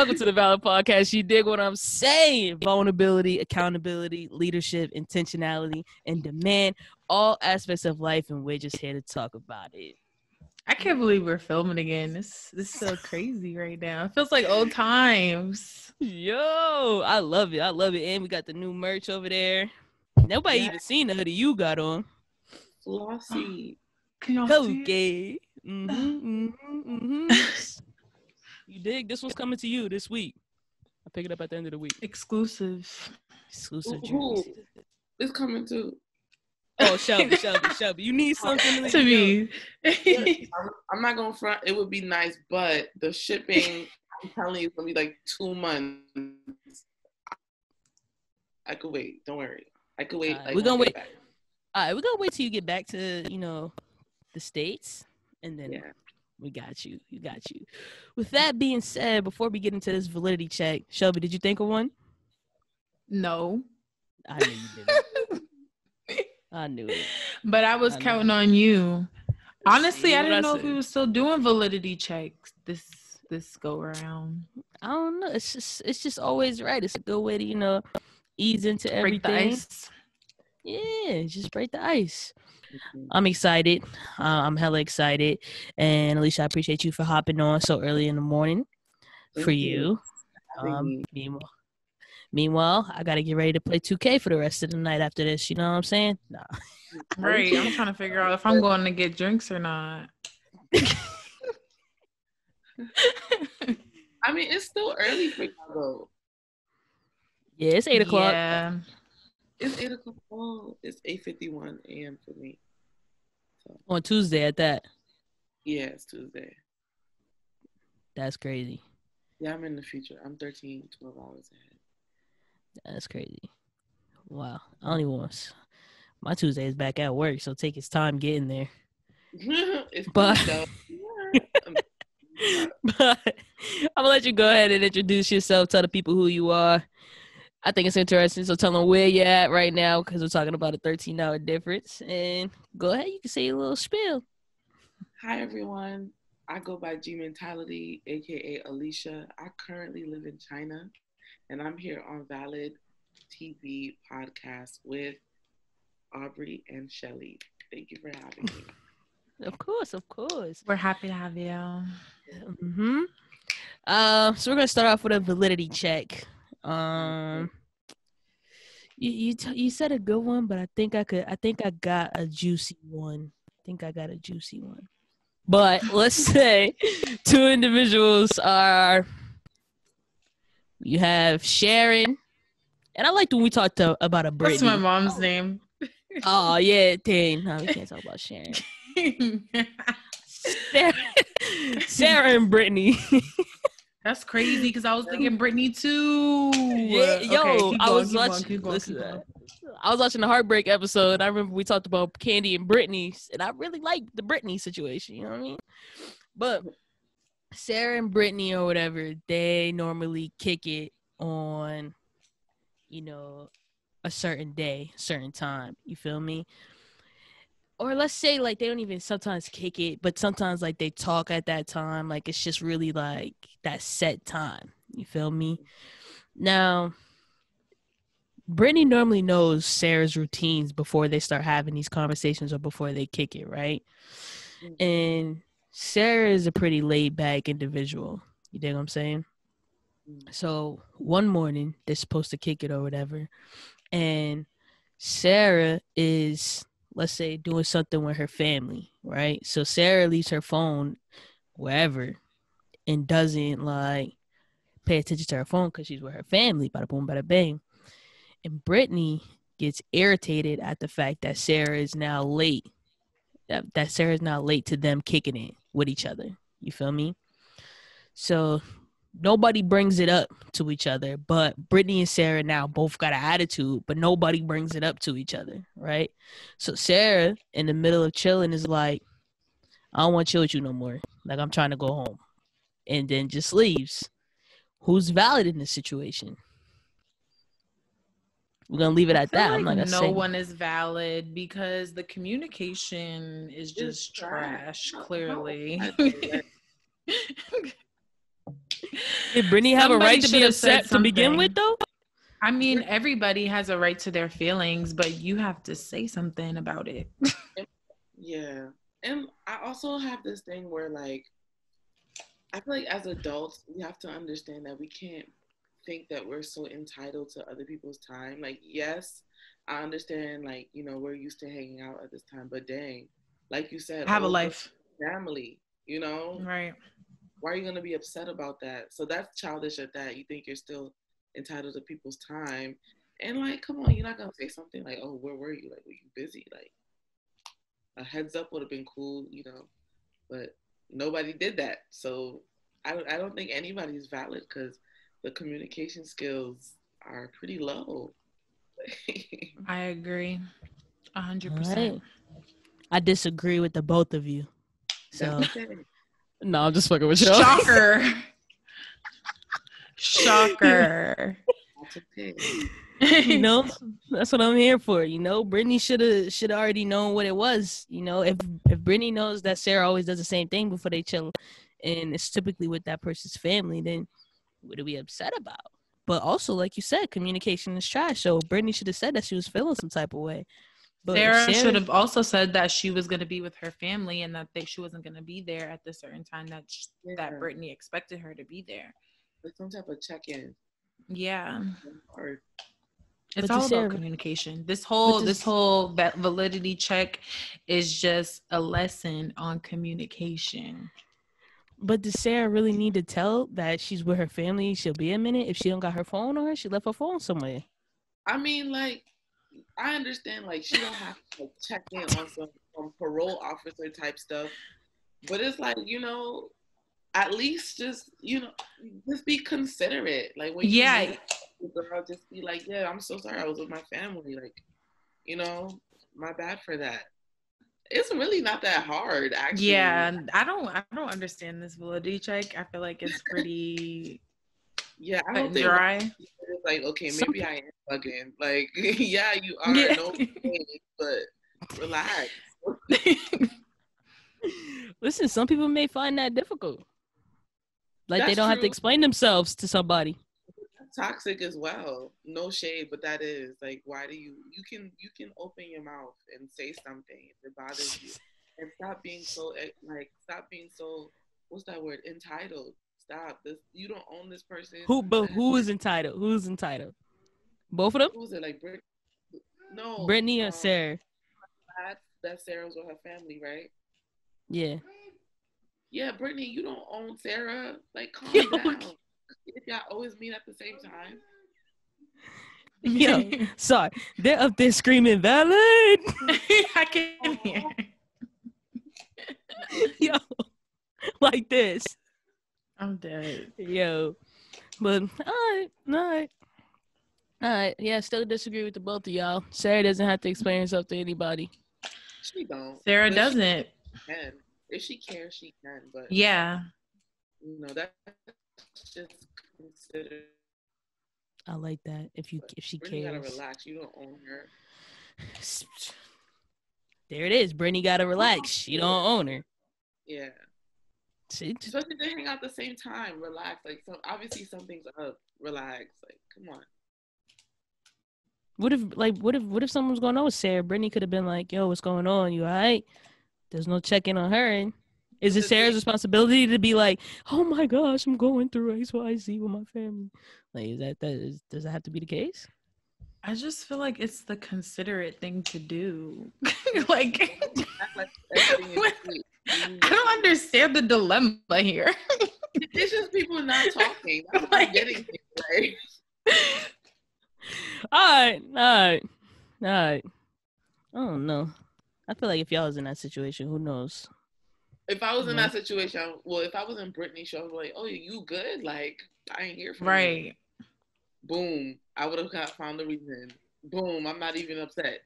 Welcome to the Valid Podcast. You dig what I'm saying? Vulnerability, accountability, leadership, intentionality, and demand. All aspects of life, and we're just here to talk about it. I can't believe we're filming again. This is so crazy right now. It feels like old times. Yo, I love it. I love it. And we got the new merch over there. Nobody even seen the hoodie you got on. Flossy. Can y'all see Okay. You dig? This one's coming to you this week. I'll pick it up at the end of the week. Exclusive. Who? It's coming too. Oh, Shelby. You need something to me. I'm not gonna front. It would be nice, but the shipping, I'm telling you, it's gonna be like 2 months. I could wait. Don't worry. I could wait. We're gonna wait. All right, we're gonna wait till you get back to the States, and then we got you. You got you. With that being said, before we get into this validity check, Shelby, did you think of one? No. I knew you didn't. I knew it. But I was counting on you. Honestly, I didn't know if we were still doing validity checks this go around. I don't know. It's just always right. It's a good way to ease into everything. Break the ice. Yeah, just break the ice. I'm excited. I'm hella excited. And Alicia, I appreciate you for hopping on so early in the morning for you. Meanwhile, I got to get ready to play 2K for the rest of the night after this. You know what I'm saying? Nah. Right. I'm trying to figure out if I'm going to get drinks or not. I mean, it's still early for you though. Yeah, it's 8 o'clock. Yeah. It's 8 o'clock. Oh, it's 8:51 a.m. for me. So. On Tuesday at that. Yeah, it's Tuesday. That's crazy. Yeah, I'm in the future. I'm 12 hours ahead. That's crazy. Wow. I don't even want. My Tuesday is back at work, so take its time getting there. But I'm gonna let you go ahead and introduce yourself. Tell the people who you are. I think it's interesting, so tell them where you're at right now, because we're talking about a 13-hour difference. And go ahead, you can say a little spiel. Hi, everyone. I go by G Mentality, aka Alicia. I currently live in China, and I'm here on Valid TV podcast with Aubrey and Shelly. Thank you for having me. Of course. We're happy to have you. Mm-hmm. So we're gonna start off with a validity check. You said a good one, but I think I got a juicy one. But let's say two individuals are. You have Sharon, and I liked when we talked about a Brittany. That's my mom's name. Oh yeah, dang. No, we can't talk about Sharon. Sarah and Brittany. That's crazy because I was thinking Brittany too. Yeah, yo, I was watching the Heartbreak episode. I remember we talked about Candy and Brittany, and I really liked the Brittany situation. You know what I mean? But Sarah and Brittany or whatever, they normally kick it on, a certain day, certain time. You feel me? Or let's say like they don't even sometimes kick it, but sometimes like they talk at that time. Like it's just really like that set time. You feel me? Now, Brittany normally knows Sarah's routines before they start having these conversations or before they kick it, right? Mm-hmm. And Sarah is a pretty laid back individual. You dig what I'm saying? Mm-hmm. So one morning they're supposed to kick it or whatever. And Sarah is, let's say, doing something with her family, right? So Sarah leaves her phone wherever and doesn't like pay attention to her phone because she's with her family. Bada boom, bada bang. And Brittany gets irritated at the fact that Sarah is now late. That Sarah is now late to them kicking it with each other. You feel me? So nobody brings it up to each other, but Brittany and Sarah now both got an attitude, but nobody brings it up to each other, right? So Sarah, in the middle of chilling, is like, I don't want to chill with you no more. Like, I'm trying to go home. And then just leaves. Who's valid in this situation? We're going to leave it at that. Like I'm not going to say. No one is valid because the communication is just trash, clearly. Did Brittany have a right to be upset to begin with, though? I mean, everybody has a right to their feelings, but you have to say something about it. Yeah. And I also have this thing where, like, I feel like as adults, we have to understand that we can't think that we're so entitled to other people's time. Like, yes, I understand, like, you know, we're used to hanging out at this time, but dang, like you said, have a life, family, you know? Right. Why are you going to be upset about that? So that's childish at that. You think you're still entitled to people's time. And, like, come on, you're not going to say something like, oh, where were you? Like, were you busy? Like, a heads up would have been cool, you know? But nobody did that. So I don't think anybody's valid because the communication skills are pretty low. I agree 100%. I disagree with the both of you. So okay. No, I'm just fucking with you. Shocker. You know, that's what I'm here for. You know, Brittany should have already known what it was. You know, if Brittany knows that Sarah always does the same thing before they chill, and it's typically with that person's family, then what are we upset about? But also, like you said, communication is trash. So Brittany should have said that she was feeling some type of way. But Sarah should have also said that she was going to be with her family and that she wasn't going to be there at the certain time that Brittany expected her to be there. Like some type of check-in. Yeah. It's all about communication. This whole validity check is just a lesson on communication. But does Sarah really need to tell that she's with her family? She'll be a minute if she don't got her phone on her. She left her phone somewhere. I mean, like, I understand, like, she don't have to check in on some parole officer type stuff, but it's like, you know, at least just, you know, just be considerate. Like, when you meet the girl, just be like, yeah, I'm so sorry, I was with my family. Like, you know, my bad for that. It's really not that hard, actually. Yeah, I don't understand this validity check. I feel like it's pretty I don't think dry. It's like, okay, maybe I am bugging. Like, yeah, you are, no pain, but relax. Listen, some people may find that difficult. Like, that's they don't have to explain themselves to somebody. Toxic as well. No shade, but that is like, why do you can open your mouth and say something if it bothers you, and stop being so what's that word, entitled. Stop this. You don't own this person. Who is entitled? Who's entitled? Both of them? Who's it? Like No, Brittany or Sarah? That Sarah was with her family, right? Yeah. Yeah, Brittany, you don't own Sarah. Like, calm down. If y'all always meet at the same time. Yo, sorry. They're up there screaming, valid. I can hear. Yo, like this. I'm dead. Yo. But, all right. Yeah, still disagree with the both of y'all. Sarah doesn't have to explain herself to anybody. She don't. Sarah doesn't. She can. If she cares, she can. But yeah. You know, that's just considered. I like that. If she cares. You gotta relax. You don't own her. There it is. Brittany gotta relax. She don't own her. Yeah. See? Especially if they hang out at the same time. Relax. Like, obviously something's up. Relax. Like, come on. What if something was going on with Sarah? Brittany could have been like, yo, what's going on? You all right? There's no checking on her. Is it Sarah's responsibility to be like, oh my gosh, I'm going through XYZ with my family? Like, does that have to be the case? I just feel like it's the considerate thing to do. Like, I don't understand the dilemma here. It's just people not talking. That's what I'm getting right? All right. I don't know. I feel like if y'all was in that situation, who knows? If I was in that situation, if I was in Brittany's show, I was like, oh, you good? Like, I ain't here for you. Boom. I would have found the reason. Boom. I'm not even upset.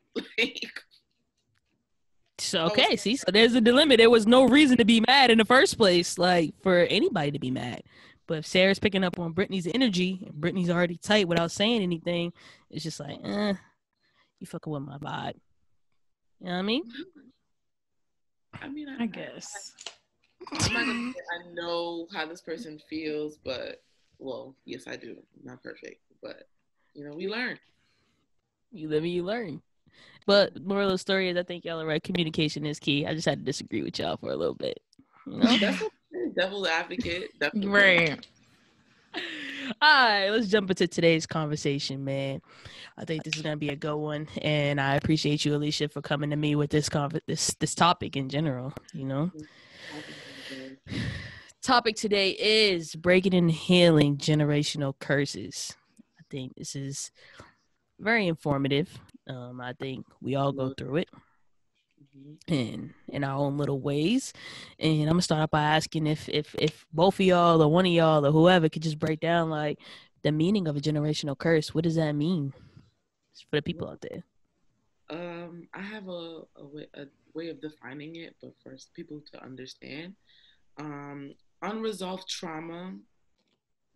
So, okay, so there's a dilemma. There was no reason to be mad in the first place, like, for anybody to be mad. But if Sarah's picking up on Brittany's energy, and Brittany's already tight without saying anything, it's just like, you fucking with my vibe. You know what I mean? I guess. I'm not gonna say I know how this person feels, but Well, yes, I do. I'm not perfect, but we learn. You live and you learn. But moral of the story is, I think y'all are right. Communication is key. I just had to disagree with y'all for a little bit. No, that's a devil's advocate. Definitely. Right. All right, let's jump into today's conversation, man. I think this is gonna be a good one, and I appreciate you, Alicia, for coming to me with this this topic in general. Topic today is breaking and healing generational curses. I think this is very informative. I think we all go through it in our own little ways. And I'm gonna start off by asking if both of y'all or one of y'all or whoever could just break down like the meaning of a generational curse. What does that mean for the people out there? I have a way of defining it, but for people to understand, unresolved trauma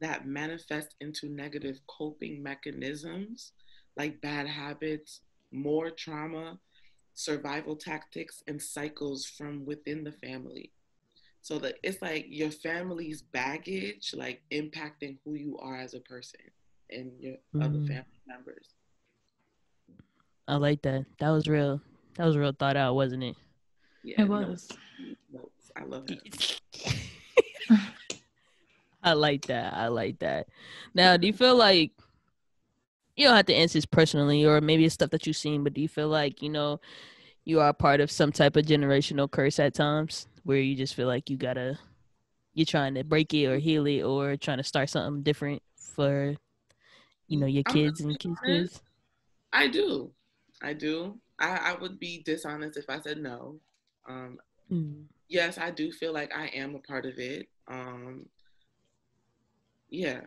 that manifests into negative coping mechanisms like bad habits, more trauma, survival tactics, and cycles from within the family. So that it's like your family's baggage, like impacting who you are as a person and your other family members. I like that. That was real thought out, wasn't it? Yeah, it was. Notes. I love that. I like that. Now, do you feel like, you don't have to answer this personally, or maybe it's stuff that you've seen, but do you feel like, you are part of some type of generational curse at times where you just feel like you're trying to break it or heal it or trying to start something different for, your kids and kids? I do. I would be dishonest if I said no. Yes, I do feel like I am a part of it. Yeah.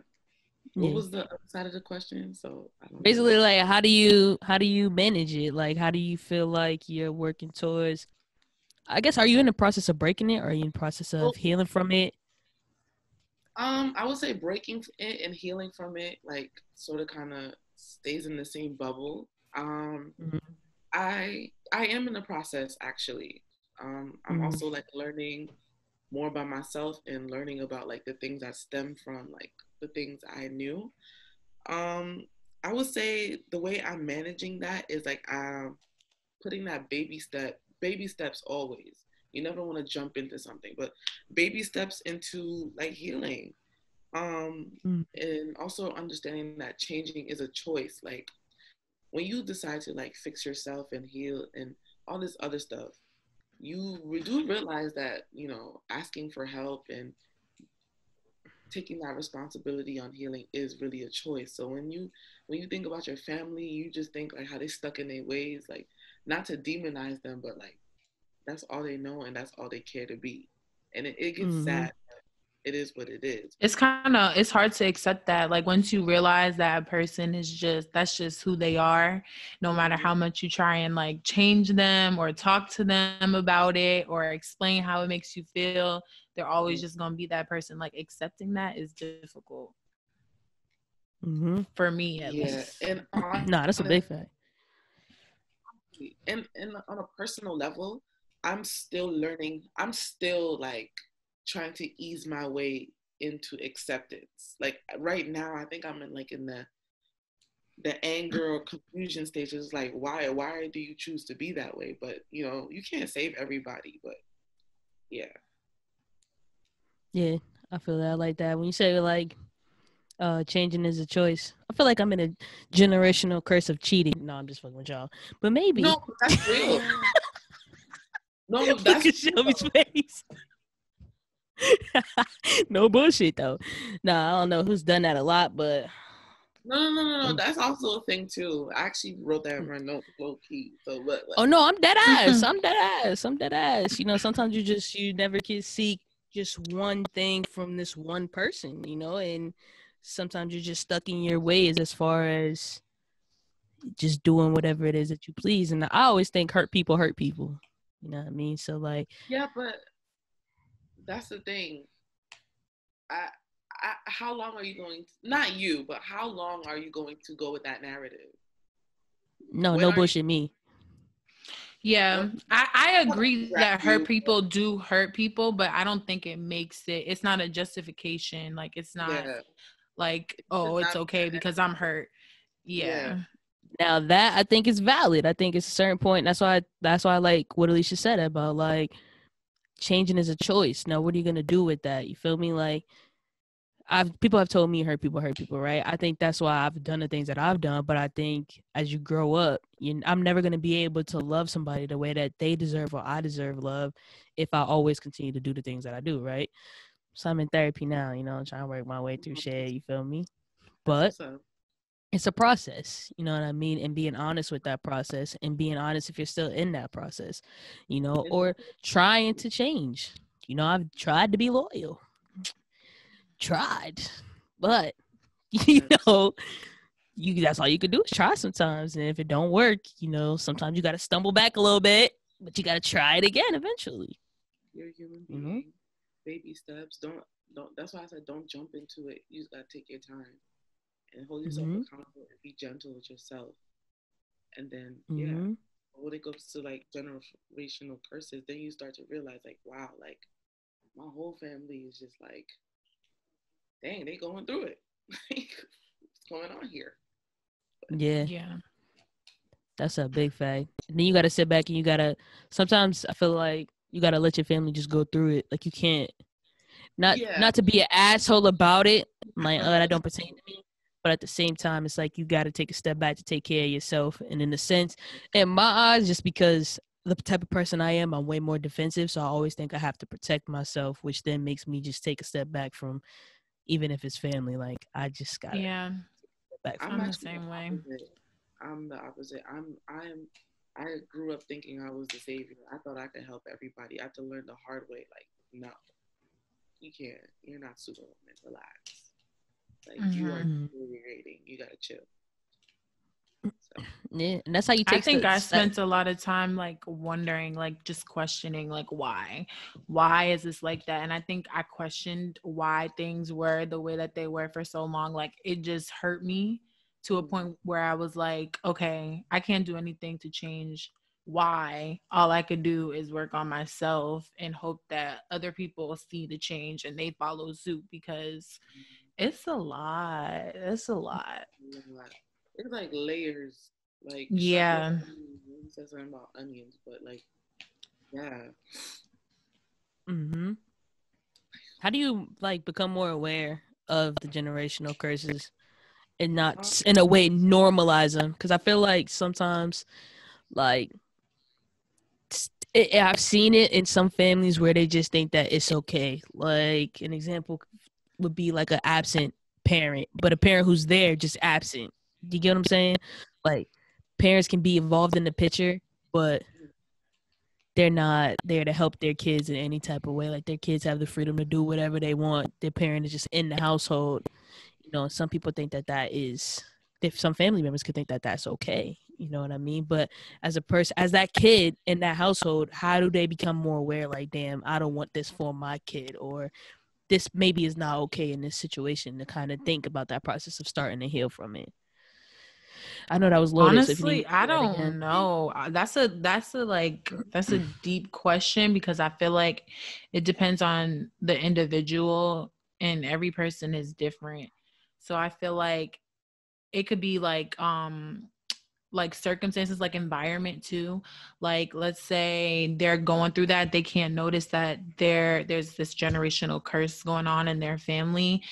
What was the other side of the question? So basically, like, how do you manage it? Like, how do you feel like you're working towards? I guess, are you in the process of breaking it, or are you in the process of healing from it? I would say breaking it and healing from it, like, sort of kind of stays in the same bubble. I am in the process, actually. I'm also like learning more about myself and learning about like the things that stem from like the things I knew. I would say the way I'm managing that is like putting that baby steps always. You never want to jump into something, but baby steps into like healing. And also understanding that changing is a choice. Like when you decide to like fix yourself and heal and all this other stuff, you do realize that, asking for help and taking that responsibility on healing is really a choice. So when you think about your family, you just think like how they stuck in their ways, like not to demonize them, but like that's all they know and that's all they care to be. And it gets sad. It is what it is. It's hard to accept that. Like once you realize that a person that's just who they are, no matter how much you try and like change them or talk to them about it or explain how it makes you feel, they're always just going to be that person. Like accepting that is difficult. For me, at least. And that's a big fact. And on a personal level, I'm still learning. I'm still like trying to ease my way into acceptance. Like right now, I think I'm in the anger or confusion stages. Like why do you choose to be that way? But you can't save everybody. But yeah, I feel that. I like that. When you say like changing is a choice, I feel like I'm in a generational curse of cheating. No, I'm just fucking with y'all. But maybe no, that's real. No, that's look at Shelby's face. No bullshit though. Nah, I don't know who's done that a lot, but no. That's also a thing too. I actually wrote that in my note, low key. So what? Oh no, I'm dead ass. I'm dead ass. Sometimes you never can seek just one thing from this one person. And sometimes you're just stuck in your ways as far as just doing whatever it is that you please. And I always think hurt people. You know what I mean? So like, yeah, but that's the thing. How long are you going to, not you, but how long are you going to go with that narrative? No bullshit me. Yeah, I agree that hurt people do hurt people, but I don't think it's not a justification. Like it's not like, It's just oh, it's not okay that because I'm hurt. yeah. Yeah. Now that I think is valid. I think it's a certain point. That's why I like what Alicia said about like changing is a choice. Now what are you gonna do with that? You feel me? Like people have told me hurt people, right? I think that's why I've done the things that I've done. But I think as you grow up, I'm never gonna be able to love somebody the way that they deserve or I deserve love if I always continue to do the things that I do, right? So I'm in therapy now, trying to work my way through shit. You feel me? That's But what's up. it's a process, you know what I mean? And being honest with that process and being honest if you're still in that process, It's or trying to change. I've tried to be loyal, tried, but you yes. know, that's all you can do is try sometimes. And if it don't work, sometimes you got to stumble back a little bit, but you got to try it again eventually. You're a human Mm-hmm. being. Baby steps. Don't that's why I said don't jump into it. You just gotta take your time and hold yourself Mm-hmm. accountable and be gentle with yourself. And then yeah, Mm-hmm. when it goes to like generational curses, then you start to realize like, wow, like my whole family is just like, dang, they going through it. Like, what's going on here? Yeah, Yeah. that's a big fact. And then you got to sit back and you got to, sometimes I feel like you got to let your family just go through it. Like you can't, not Yeah. not to be an asshole about it, like, oh, that don't pertain to me. But at the same time, it's like you got to take a step back to take care of yourself. And in a sense, in my eyes, just because the type of person I am, I'm way more defensive. So I always think I have to protect myself, which then makes me just take a step back from, even if it's family. Like I just gotta Yeah. step back from. I'm I'm the actually same the way. opposite. I'm the opposite. I grew up thinking I was the savior. I thought I could help everybody. I had to learn the hard way. Like, no, you can't. You're not Superwoman. Relax. Like you are Hmm. Mhm. deteriorating. You gotta chill. So Yeah, and that's how you I take think I steps. spent a lot of time like wondering, like just questioning, like why is this like that? And I think I questioned why things were the way that they were for so long. Like it just hurt me to a point where I was like, okay, I can't do anything to change why. All I could do is work on myself and hope that other people see the change and they follow suit because it's a lot. It's a lot. it's like layers. Like strip like Yeah. onions. You said something about onions, but like yeah. Hmm. How do you like become more aware of the generational curses and Um, not in a way normalize them? Because I feel like sometimes, like, I've seen it in some families where they just think that it's okay. Like an example would be like an absent parent, but a parent who's there just absent. Do you get what I'm saying? Like parents can be involved in the picture, but they're not there to help their kids in any type of way. Like their kids have the freedom to do whatever they want. Their parent is just in the household. Some people think that is. If some family members could think that that's okay. You know what I mean? But as a person, as that kid in that household, how do they become more aware? Like, damn, I don't want this for my kid, or this maybe is not okay in this situation. To kind of think about that process of starting to heal from it. I know that was loaded, so if you need me Honestly, to I do that don't again. know. That's a deep question because I feel like it depends on the individual and every person is different. So I feel it could be like circumstances, like environment too. Like let's say they're going through that, they can't notice that there's this generational curse going on in their family.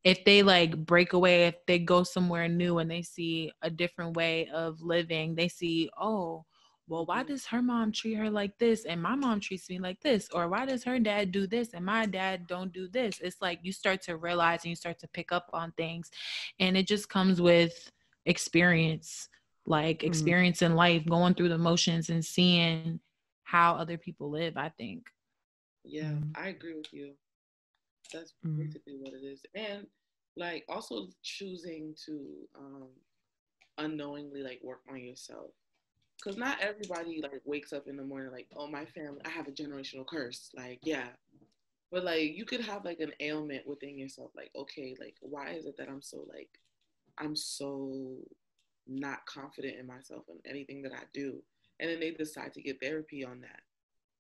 If they like break away, if they go somewhere new and they see a different way of living, they see, oh, well, why does her mom treat her like this and my mom treats me like this? Or why does her dad do this and my dad don't do this? It's like you start to realize and you start to pick up on things. And it just comes with experience, like Mhm. experience in life, going through the motions and seeing how other people live, I think. yeah, Mhm. I agree with you. That's Mhm. basically what it is. And like also choosing to unknowingly like work on yourself. Cause not everybody like wakes up in the morning like, oh my family, I have a generational curse. Like, yeah. But like you could have like an ailment within yourself, like, okay, like why is it that I'm so not confident in myself and anything that I do? And then they decide to get therapy on that.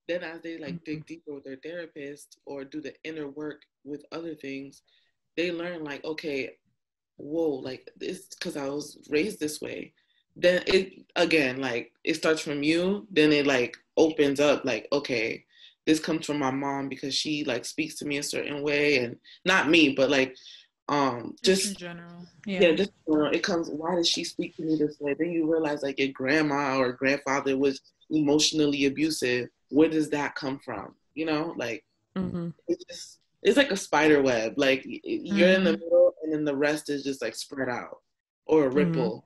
Then as they like Mhm. dig deeper with their therapist or do the inner work with other things, they learn like, okay, whoa, like it's because I was raised this way. Then it again, like it starts from you, then it like opens up like, okay, this comes from my mom because she like speaks to me a certain way, and not me, but like Just in just general. yeah, Yeah. just it comes, why does she speak to me this way? Then you realize like your grandma or grandfather was emotionally abusive. Where does that come from? You know, like Mm-hmm. it's like a spider web. Like you're in the Mm-hmm. middle, and then the rest is just like spread out or a Mm-hmm. ripple.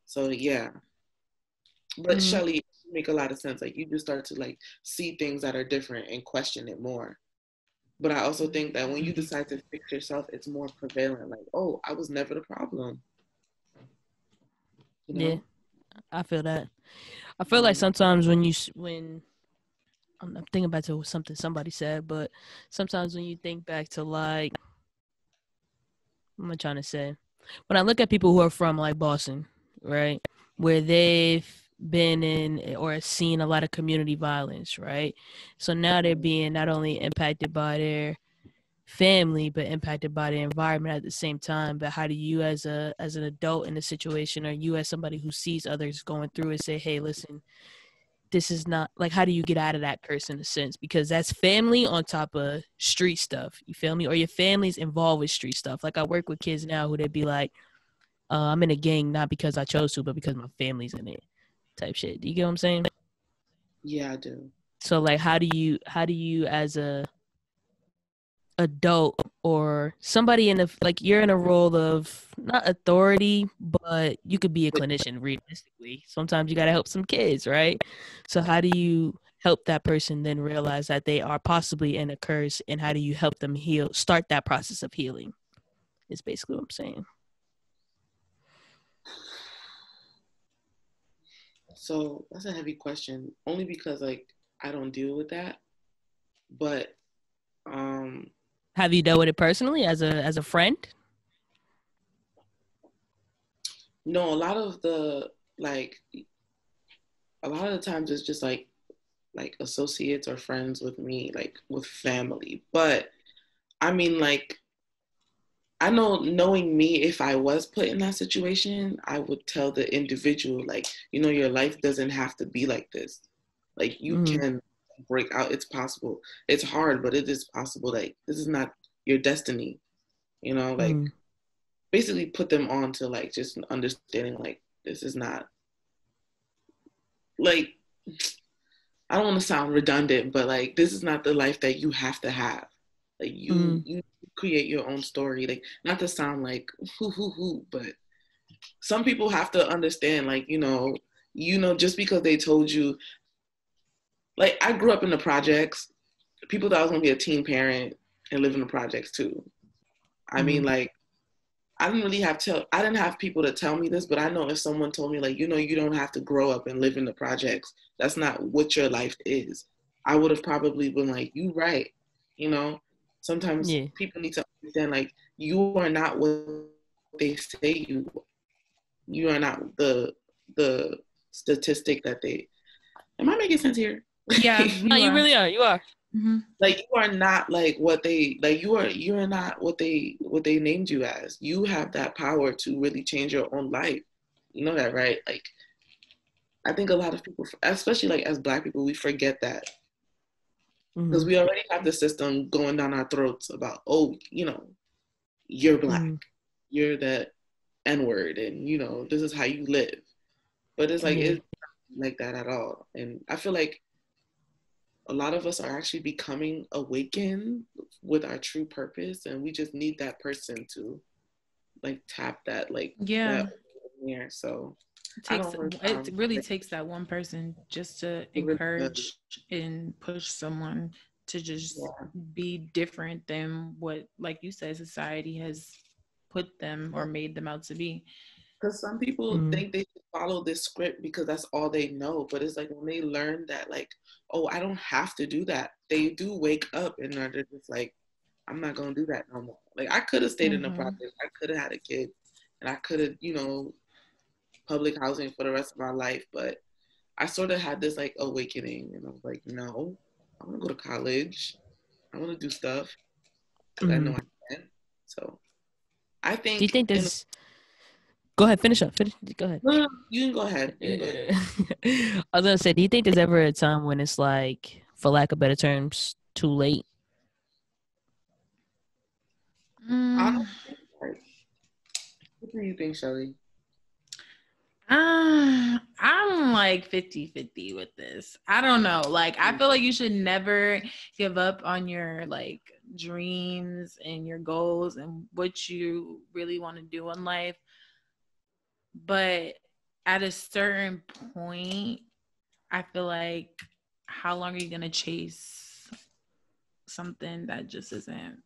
So yeah, but Mm-hmm. Shelly, make a lot of sense. Like you just start to like see things that are different and question it more. But I also think that when you decide to fix yourself, it's more prevalent. Like, oh, I was never the problem. You Yeah, know? I feel that. I feel like sometimes when I'm thinking back to something somebody said, but sometimes when you think back to like, what am I trying to say? When I look at people who are from like Boston, right, where they've been in or seen a lot of community violence, right? So now they're being not only impacted by their family but impacted by the environment at the same time. But how do you as an adult in a situation, or you as somebody who sees others going through it, say, hey, listen, this is not like, how do you get out of that person in a sense, because that's family on top of street stuff, you feel me, or your family's involved with street stuff. Like I work with kids now who they'd be like, I'm in a gang not because I chose to but because my family's in it, type shit. Do you get what I'm saying? Yeah, I do. So like how do you as a adult or somebody in a, like you're in a role of not authority but you could be a clinician realistically, sometimes you got to help some kids, right? So how do you help that person then realize that they are possibly in a curse, and how do you help them heal, start that process of healing, is basically what I'm saying. So that's a heavy question, only because like I don't deal with that. But um Have you dealt with it personally as a friend? no, a lot of the like a lot of the times it's just like associates or friends with me, like with family. But I mean like I know, knowing me, if I was put in that situation, I would tell the individual, like, you know, your life doesn't have to be like this. Like, you Mm, can break out. It's possible. It's hard, but it is possible. Like, this is not your destiny, you know, like, mm, basically put them on to, like, just understanding, like, this is not, like, I don't want to sound redundant, but, like, this is not the life that you have to have. Like, mm, you create your own story. Like, not to sound like, but some people have to understand, like, just because they told you, like, I grew up in the projects. People thought I was gonna be a teen parent and live in the projects too. I mean, mm, like, I didn't have people to tell me this, but I know if someone told me, like, you don't have to grow up and live in the projects. That's not what your life is. I would have probably been like, you right. You know, sometimes yeah, people need to understand, like, you are not what they say you are not the statistic that they. Am I making sense here? Yeah, no, you you are. really are, you are. Mm-hmm. Like, you are not like what they, like, you're not what they named you as. You have that power to really change your own life. You know that, right? Like, I think a lot of people, especially like as Black people, we forget that because Mm, we already have the system going down our throats about, oh, you're Black, mm, you're the N word, and this is how you live. But it's like, yeah. it's not like that at all. And I feel like a lot of us are actually becoming awakened with our true purpose, and we just need that person to like tap that, like Yeah. that there. So It I takes don't want to it really takes that one person just to it really does. encourage and push someone to just Yeah. be different than what, like you said, society has put them or made them out to be. Because some people Mm, think they should follow this script because that's all they know. But it's like when they learn that, like, oh, I don't have to do that, they do wake up and they're just like, I'm not going to do that no more. Like, I could have stayed in the Mm-hmm. project. I could have had a kid and I could have, public housing for the rest of my life. But I sort of had this like awakening and I was like, no, I want to go to college. I want to do stuff because I know mm, I can. So I think. Do you think there's? Go ahead, finish up. Go ahead. No, you can go ahead. I was gonna say, do you think there's ever a time when it's like, for lack of better terms, too late? I don't think, like, what do you think, Shelly? I'm like 50-50 with this. I don't know. Like, I feel like you should never give up on your like dreams and your goals and what you really want to do in life. But at a certain point, I feel like, how long are you gonna chase something that just isn't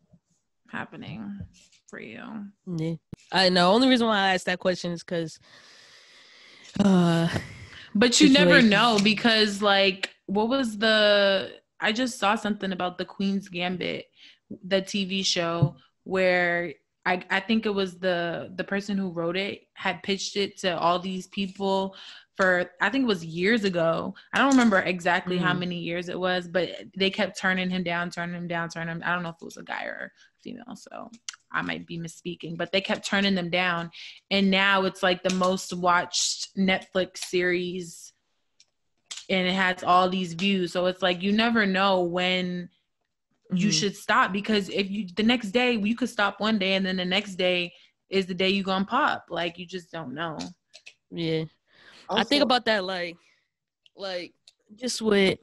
happening for you? Yeah, I know. Only reason why I asked that question is because, but you never situation. know, because like, I just saw something about the Queen's Gambit, the TV show, where I think it was the person who wrote it had pitched it to all these people for, I think it was years ago. I don't remember exactly how many years it was, but they kept turning him down. I don't know if it was a guy or female, so I might be misspeaking, but they kept turning them down. And now it's like the most watched Netflix series, and it has all these views. So it's like, you never know when you should stop, because if you, the next day, you could stop one day and then the next day is the day you gonna pop. Like, you just don't know. Yeah. Also, I think about that like just with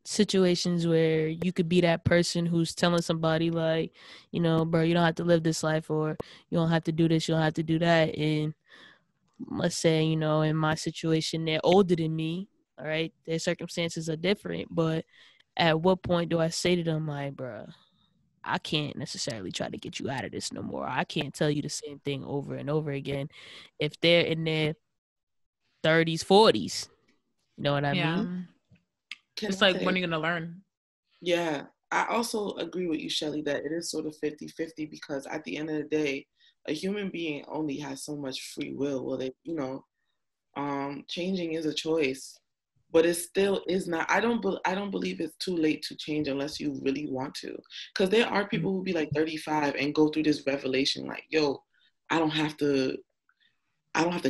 situations where you could be that person who's telling somebody like, you know, bro, you don't have to live this life, or you don't have to do this, you don't have to do that. And let's say, you know, in my situation, they're older than me, all right? Their circumstances are different, but at what point do I say to them like, bro, I can't necessarily try to get you out of this no more. I can't tell you the same thing over and over again. If they're in their 30s, 40s, you know what I mean? It's like, when are you gonna learn? Yeah, I also agree with you, Shelly, that it is sort of 50-50, because at the end of the day, a human being only has so much free will. Well, they, changing is a choice, but it still is not. I don't believe it's too late to change unless you really want to. Because there are people who be like 35 and go through this revelation, like, yo, I don't have to,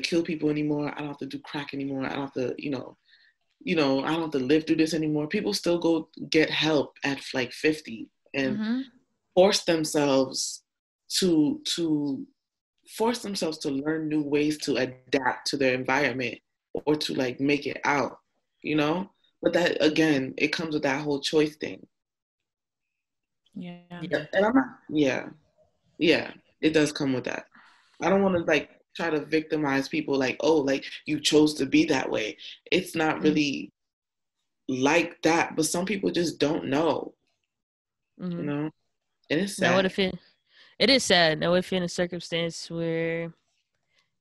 kill people anymore. I don't have to do crack anymore. I don't have to, I don't have to live through this anymore. People still go get help at like 50 and force themselves to learn new ways to adapt to their environment, or to like make it out, But that, again, it comes with that whole choice thing. Yeah. And I'm not, yeah, it does come with that. I don't want to like try to victimize people like, oh, like you chose to be that way. It's not really like that, but some people just don't know, and it's sad. Now, what if it is sad. Now, if you're in a circumstance where,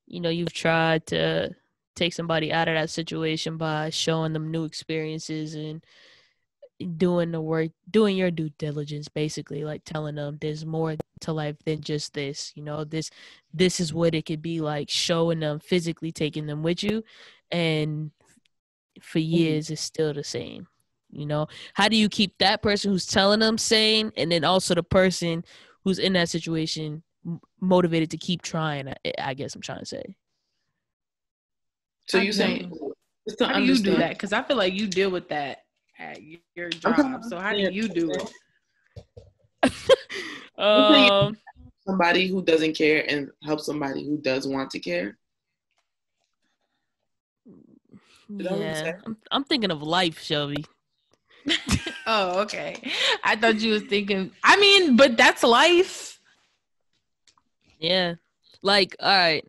you know, you've tried to take somebody out of that situation by showing them new experiences and doing the work, doing your due diligence, basically, like telling them there's more to life than just this, this is what it could be like, showing them, physically taking them with you, and for years it's still the same. How do you keep that person who's telling them sane, and then also the person who's in that situation motivated to keep trying? I guess I'm trying to say. So you saying, how do you do that? Because I feel like you deal with that at your job. So how do you do it? Somebody who doesn't care and help somebody who does want to care. Yeah, I'm thinking of life, Shelby. Oh, okay. I thought you was thinking. I mean, but that's life. Yeah, like, all right,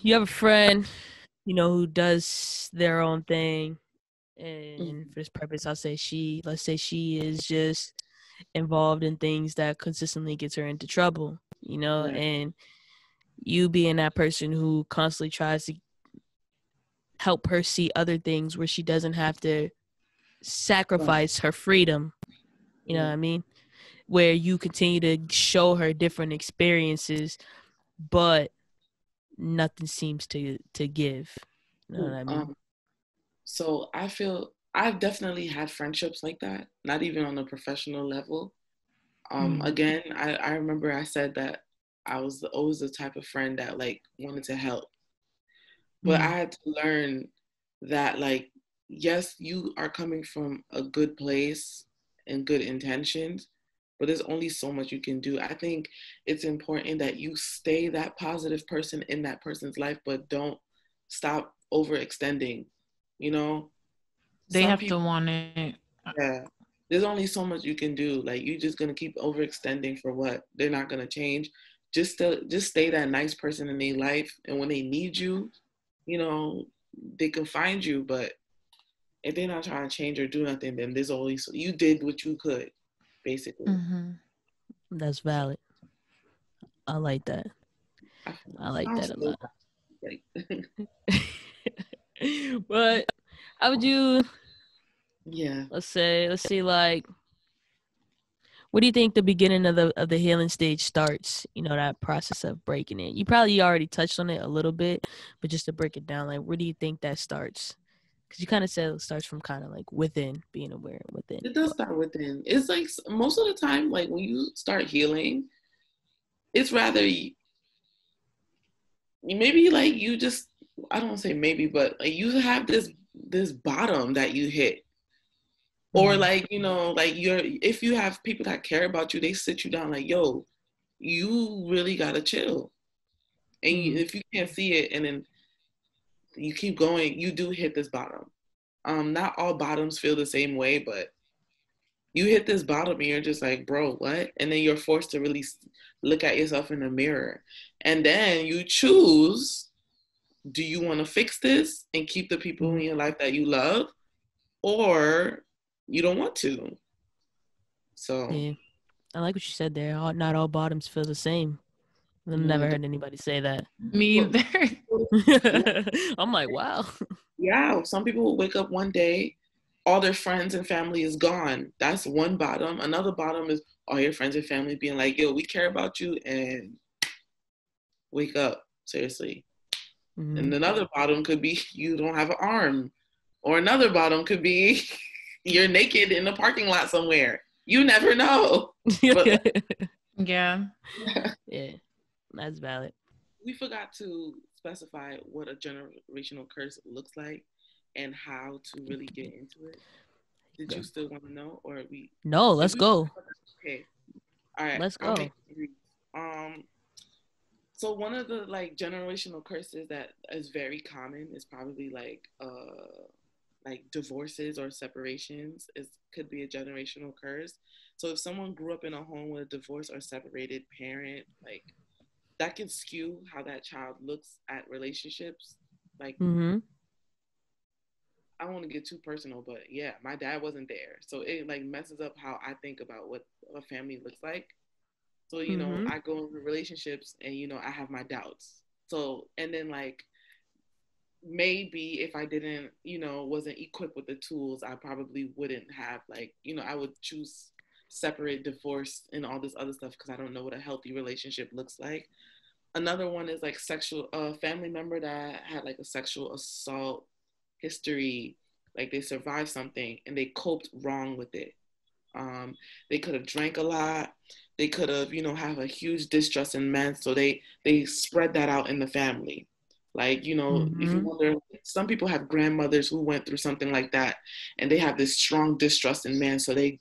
you have a friend, who does their own thing, and for this purpose, let's say she is just involved in things that consistently gets her into trouble, right. And you being that person who constantly tries to help her see other things where she doesn't have to sacrifice her freedom, you know what I mean? Where you continue to show her different experiences, but nothing seems to give. You know what I mean? So I feel I've definitely had friendships like that, not even on a professional level. Again, I remember I said that I was always the type of friend that like wanted to help, but I had to learn that like, yes, you are coming from a good place and good intentions, but there's only so much you can do. I think it's important that you stay that positive person in that person's life, but don't stop overextending. You know, They some have to people, want it. yeah, there's only so much you can do. Like you're just gonna keep overextending for what? They're not gonna change. Just stay that nice person in their life, and when they need you, you know, they can find you. But if they're not trying to change or do nothing, then there's always you did what you could, basically. That's valid. I like that. I like that a lot. Like, but how would you? yeah. Let's see, like, what do you think the beginning of the healing stage starts? You know, that process of breaking it. You probably already touched on it a little bit, but just to break it down, like, where do you think that starts? Because you kind of said it starts from kind of like within, being aware within. It does start within. It's like most of the time, like when you start healing, it's rather maybe like you just, I don't say maybe, but like you have this bottom that you hit. Or like, you know, like if you have people that care about you, they sit you down like, yo, you really gotta chill. And if you can't see it and then you keep going, you do hit this bottom. Not all bottoms feel the same way, but you hit this bottom and you're just like, bro, what? And then you're forced to really look at yourself in the mirror. And then you choose, do you want to fix this and keep the people in your life that you love? Or you don't want to. So yeah, I like what you said there. Not all bottoms feel the same. I've never heard anybody say that. Me either. I'm like, wow. Yeah, some people will wake up one day, all their friends and family is gone. That's one bottom. Another bottom is all your friends and family being like, yo, we care about you, and wake up, seriously. And another bottom could be you don't have an arm. Or another bottom could be you're naked in a parking lot somewhere. You never know. But, yeah. Yeah, that's valid. We forgot to specify what a generational curse looks like and how to really get into it. Did you still want to know, or we? No, let's go. Okay, all right. Let's go. So one of the like generational curses that is very common is probably like divorces or separations. Could be a generational curse. So if someone grew up in a home with a divorced or separated parent, like that can skew how that child looks at relationships. Like, I don't want to get too personal, but yeah, my dad wasn't there. So it like messes up how I think about what a family looks like. So, you know, I go into relationships and, you know, I have my doubts. So, and then like, maybe if I didn't, you know, wasn't equipped with the tools, I probably wouldn't have like, you know, I would choose separate, divorce, and all this other stuff because I don't know what a healthy relationship looks like. Another one is like family member that had like a sexual assault history, like they survived something and they coped wrong with it. They could have drank a lot. They could have, you know, have a huge distrust in men, so they spread that out in the family. Like, you know, if you wonder, some people have grandmothers who went through something like that, and they have this strong distrust in men, so they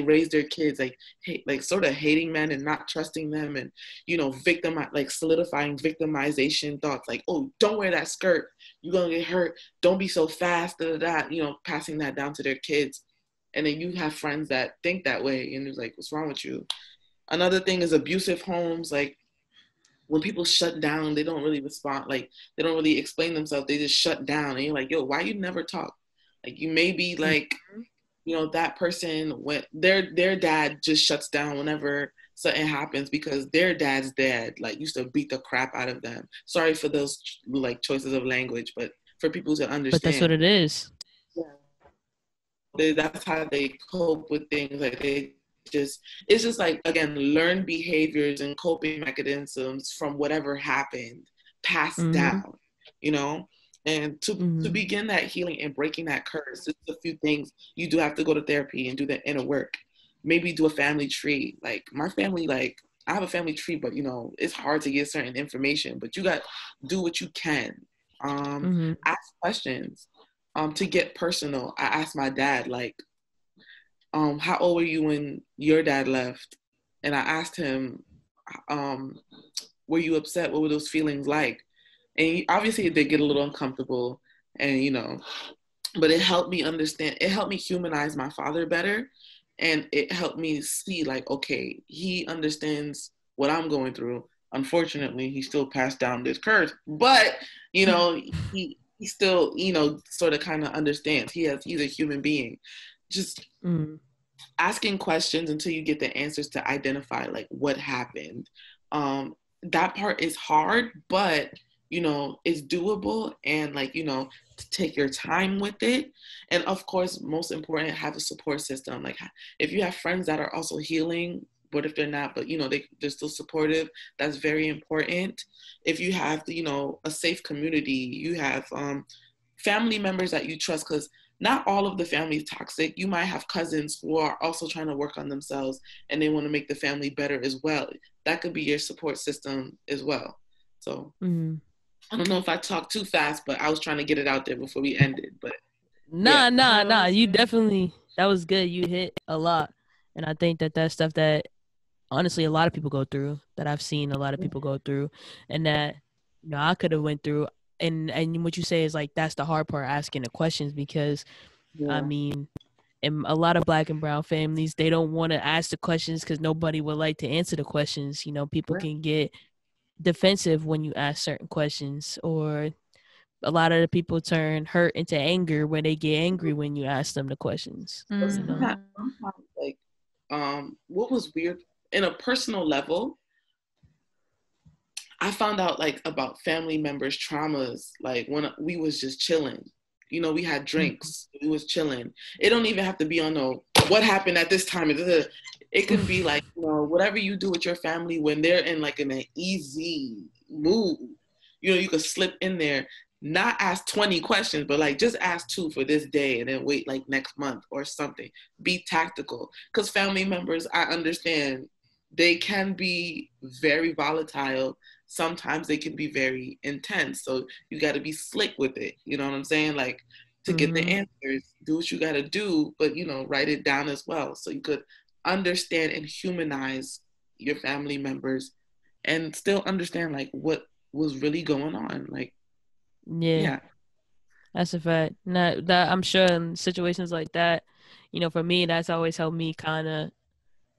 raise their kids like sort of hating men and not trusting them, and you know, like solidifying victimization thoughts, like, oh, don't wear that skirt, you're gonna get hurt, don't be so fast, you know, passing that down to their kids. And then you have friends that think that way, and it's like, what's wrong with you? Another thing is abusive homes. Like when people shut down, they don't really respond. Like they don't really explain themselves. They just shut down. And you're like, yo, why you never talk? Like you may be like, you know, that person when their dad just shuts down whenever something happens because their dad's dad like used to beat the crap out of them. Sorry for those like choices of language, but for people to understand. But that's what it is. Yeah. That's how they cope with things. Like it's just like, again, learn behaviors and coping mechanisms from whatever happened, passed down, you know. And to begin that healing and breaking that curse, it's a few things. You do have to go to therapy and do the inner work. maybe do a family tree. Like my family, like I have a family tree, but you know, it's hard to get certain information, but you got do what you can. Mm-hmm. Ask questions. To get personal, I asked my dad, like, how old were you when your dad left? And I asked him, um, were you upset? What were those feelings like? And obviously it did get a little uncomfortable, and you know, but it helped me understand. It helped me humanize my father better, and it helped me see like, okay, he understands what I'm going through. Unfortunately, he still passed down this curse, but you know, he still, you know, sort of kind of understands. He's a human being. Just asking questions until you get the answers to identify like what happened. That part is hard, but you know, it's doable, and like, you know, to take your time with it. And of course, most important, have a support system. Like if you have friends that are also healing, what if they're not, but you know, they're still supportive, that's very important. If you have, you know, a safe community, you have family members that you trust, because not all of the family is toxic. You might have cousins who are also trying to work on themselves and they want to make the family better as well. That could be your support system as well. So I don't know if I talked too fast, but I was trying to get it out there before we ended. But Nah. You definitely, that was good. You hit a lot. And I think that that's stuff that honestly a lot of people go through, that I've seen a lot of people go through, and that, you know, I could have went through. And what you say is like, that's the hard part, asking the questions, because I mean, in a lot of Black and brown families, they don't want to ask the questions because nobody would like to answer the questions. You know, people can get defensive when you ask certain questions, or a lot of the people turn hurt into anger when they get angry when you ask them the questions. You know? Like, what was weird in a personal level, I found out like about family members' traumas, like when we was just chilling. You know, we had drinks, we was chilling. It don't even have to be on no what happened at this time. It can be like, you know, whatever you do with your family when they're in like in an easy mood. You know, you could slip in there, not ask 20 questions, but like just ask 2 for this day and then wait like next month or something. Be tactical. Because family members, I understand, they can be very volatile. Sometimes they can be very intense. So you got to be slick with it. You know what I'm saying? Like to get the answers, do what you got to do, but you know, write it down as well. So you could understand and humanize your family members and still understand like what was really going on. Like, yeah. That's a fact. That I'm sure in situations like that, you know, for me, that's always helped me kind of,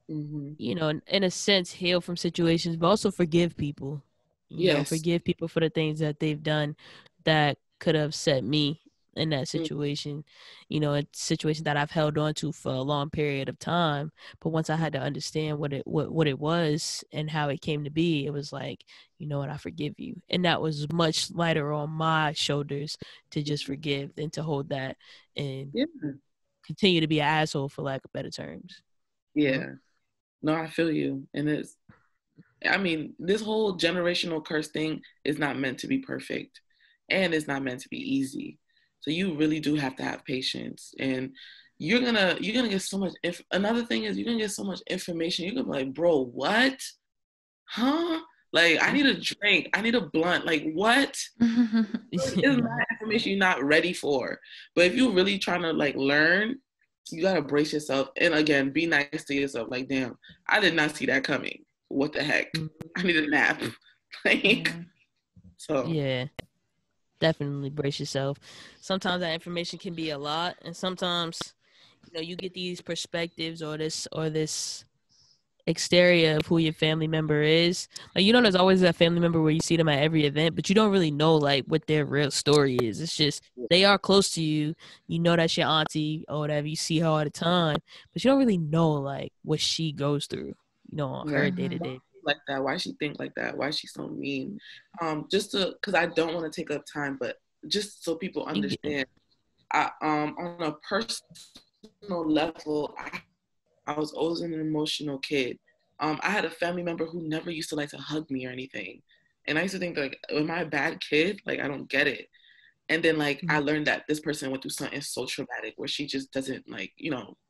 you know, in a sense, heal from situations, but also forgive people. You know, forgive people for the things that they've done that could have set me in that situation. You know, a situation that I've held on to for a long period of time. But once I had to understand what it was and how it came to be, it was like, you know what, I forgive you. And that was much lighter on my shoulders to just forgive than to hold that and continue to be an asshole, for lack of better terms. Yeah. No, I feel you. And I mean, this whole generational curse thing is not meant to be perfect, and it's not meant to be easy. So you really do have to have patience, and you're gonna get so much. Another thing is, you're gonna get so much information. You're gonna be like, bro, what? Huh? Like, I need a drink. I need a blunt. Like, what? It's not information you're not ready for. But if you're really trying to like learn, you gotta brace yourself. And again, be nice to yourself. Like, damn, I did not see that coming. What the heck? I need a nap. Like, so yeah, definitely brace yourself. Sometimes that information can be a lot, and sometimes, you know, you get these perspectives or this exterior of who your family member is. Like, you know, there's always that family member where you see them at every event, but you don't really know like what their real story is. It's just they are close to you. You know that's your auntie or whatever. You see her all the time, but you don't really know like what she goes through. You know, on her day to day. Like that. Why she think like that? Why she so mean? Just because I don't want to take up time, but just so people understand, on a personal level, I was always an emotional kid. I had a family member who never used to like to hug me or anything. And I used to think like, am I a bad kid? Like, I don't get it. And then like I learned that this person went through something so traumatic where she just doesn't like,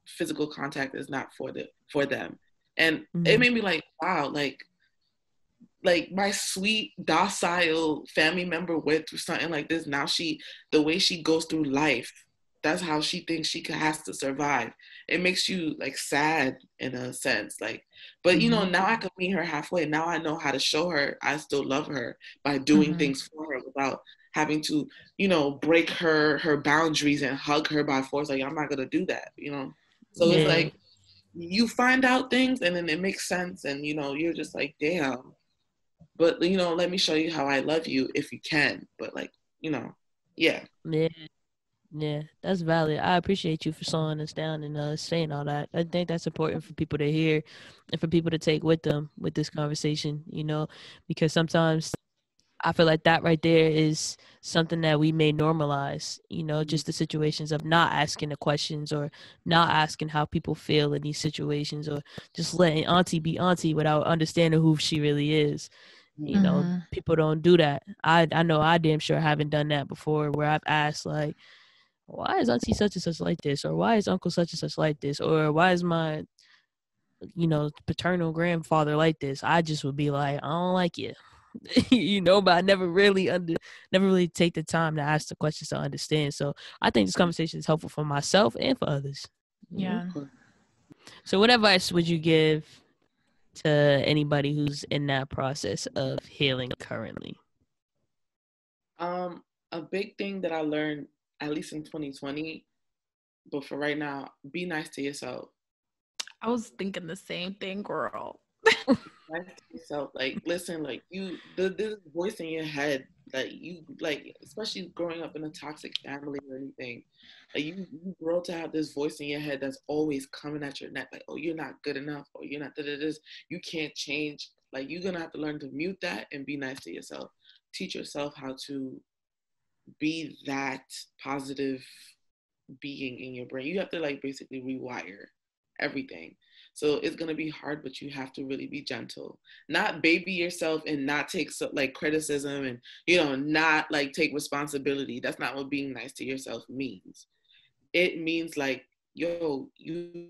physical contact is not for them. And it made me like, wow, like my sweet docile family member went through something like this. Now the way she goes through life, that's how she thinks has to survive. It makes you like sad in a sense, like, but now I can meet her halfway. Now I know how to show her I still love her by doing things for her without having to, break her boundaries and hug her by force. Like, I'm not gonna do that, So it's like you find out things and then it makes sense, and you're just like, damn. But let me show you how I love you if you can. But like, yeah. Yeah, that's valid. I appreciate you for slowing us down and saying all that. I think that's important for people to hear and for people to take with them with this conversation, because sometimes I feel like that right there is something that we may normalize, just the situations of not asking the questions or not asking how people feel in these situations, or just letting auntie be auntie without understanding who she really is. People don't do that. I know I damn sure haven't done that before, where I've asked like, why is auntie such and such like this, or why is uncle such and such like this, or why is my paternal grandfather like this. I just would be like, I don't like you. But I never really take the time to ask the questions to understand. So I think this conversation is helpful for myself and for others. Yeah. So what advice would you give to anybody who's in that process of healing currently? A big thing that I learned, at least in 2020, but for right now, be nice to yourself. I was thinking the same thing, girl. Nice to yourself. Like, listen, like this voice in your head that you like, especially growing up in a toxic family or anything, like you grow to have this voice in your head that's always coming at your neck, like, oh, you're not good enough, or you're not this, you can't change. Like, you're gonna have to learn to mute that and be nice to yourself. Teach yourself how to be that positive being in your brain. You have to like basically rewire everything. So it's gonna be hard, but you have to really be gentle. Not baby yourself and not take like criticism and not like take responsibility. That's not what being nice to yourself means. It means like, yo, you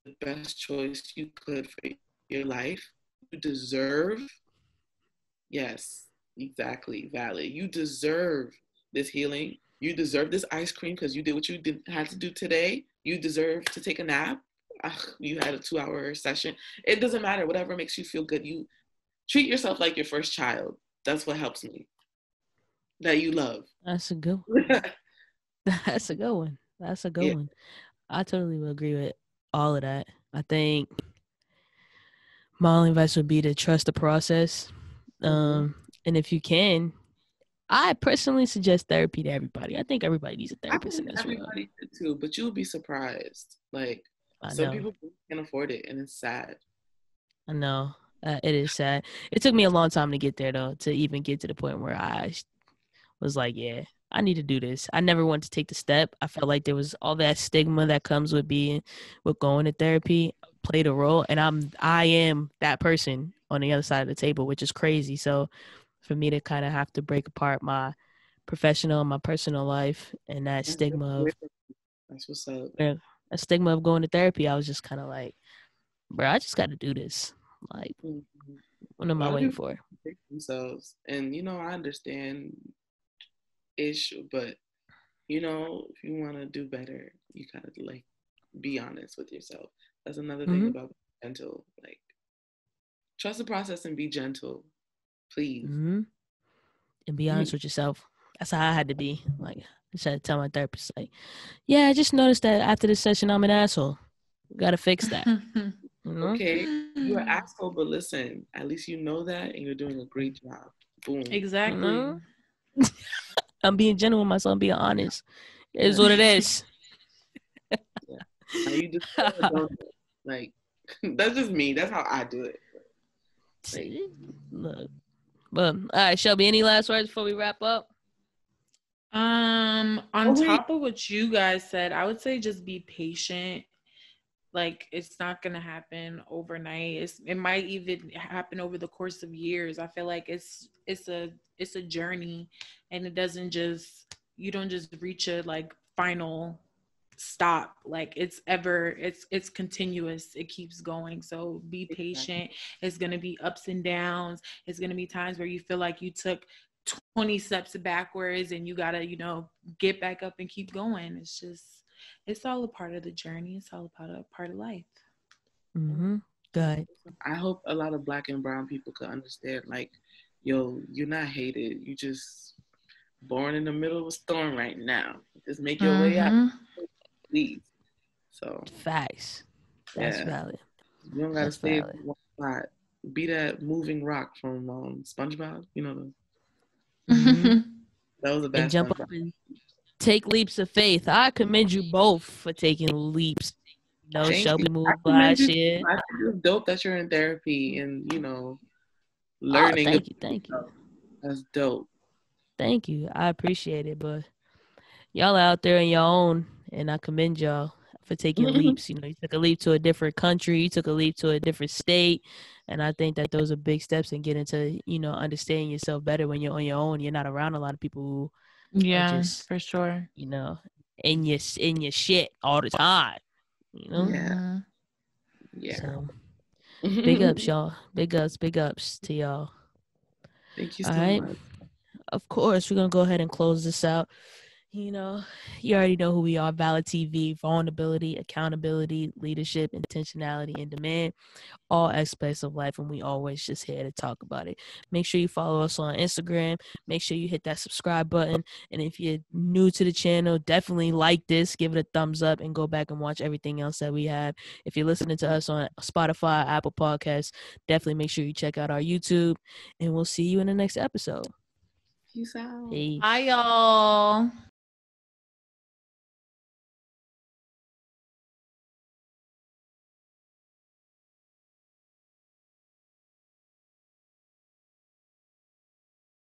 the best choice you could for your life. You deserve, yes, exactly, valid. You deserve this healing. You deserve this ice cream because you did what you had to do today. You deserve to take a nap. You had a 2-hour session. It doesn't matter. Whatever makes you feel good. You treat yourself like your first child. That's what helps me. That you love. That's a good one. That's a good one. That's a good one. I totally will agree with all of that. I think my only advice would be to trust the process. And if you can, I personally suggest therapy to everybody. I think everybody needs a therapist in this world. Everybody should too, but you'll be surprised. Like, some people can't afford it, and it's sad. I know. It is sad. It took me a long time to get there, though, to even get to the point where I was like, yeah, I need to do this. I never wanted to take the step. I felt like there was all that stigma that comes with going to therapy played a role, and I am that person on the other side of the table, which is crazy. So for me to kind of have to break apart my professional and my personal life and that stigma of that's what's up. A stigma of going to therapy, I was just kind of like, bro, I just got to do this. Like, what am I waiting for? Themselves, and I understand issue, but if you want to do better, you gotta like be honest with yourself. That's another thing about gentle. Like, trust the process and be gentle, please. And be honest with yourself. That's how I had to be. Like, I just had to tell my therapist, like, yeah, I just noticed that after this session, I'm an asshole. Got to fix that. Okay, you're an asshole, but listen, at least you know that, and you're doing a great job. Boom. Exactly. I'm being gentle with myself. I'm being honest. It is what it is. Now you just like, that's just me. That's how I do it. Like, look. But all right, Shelby, any last words before we wrap up? On top of what you guys said, I would say just be patient Like, it's not gonna happen overnight. It might even happen over the course of years. I feel like it's a journey, and it doesn't just, you don't just reach a like final stop. Like, it's continuous. It keeps going. So be patient. It's gonna be ups and downs. It's gonna be times where you feel like you took 20 steps backwards and you gotta, get back up and keep going. It's all a part of the journey. It's all about a part of life. Mm-hmm. Good. I hope a lot of Black and brown people could understand, like, yo, you're not hated. You just born in the middle of a storm right now. Just make your way out, please. So facts. That's valid. You don't gotta stay in one spot. Be that moving rock from SpongeBob. You know that was a bad. And jump up and take leaps of faith. I commend you both for taking leaps. Shelby moved last year. I think it's dope that you're in therapy and learning. Oh, thank you. That's dope. Thank you. I appreciate it, but y'all are out there on your own, and I commend y'all for taking leaps. You took a leap to a different country, you took a leap to a different state, and I think that those are big steps in getting to understanding yourself better when you're on your own. You're not around a lot of people who just, for sure, in your shit all the time. Yeah. So, big ups, y'all. Big ups to y'all. Thank you so much. Of course, we're gonna go ahead and close this out. You already know who we are. Valid TV, vulnerability, accountability, leadership, intentionality, and demand. All aspects of life, and we always just here to talk about it. Make sure you follow us on Instagram. Make sure you hit that subscribe button. And if you're new to the channel, definitely like this, give it a thumbs up, and go back and watch everything else that we have. If you're listening to us on Spotify, Apple Podcasts, definitely make sure you check out our YouTube, and we'll see you in the next episode. Peace out. Peace. Bye, y'all.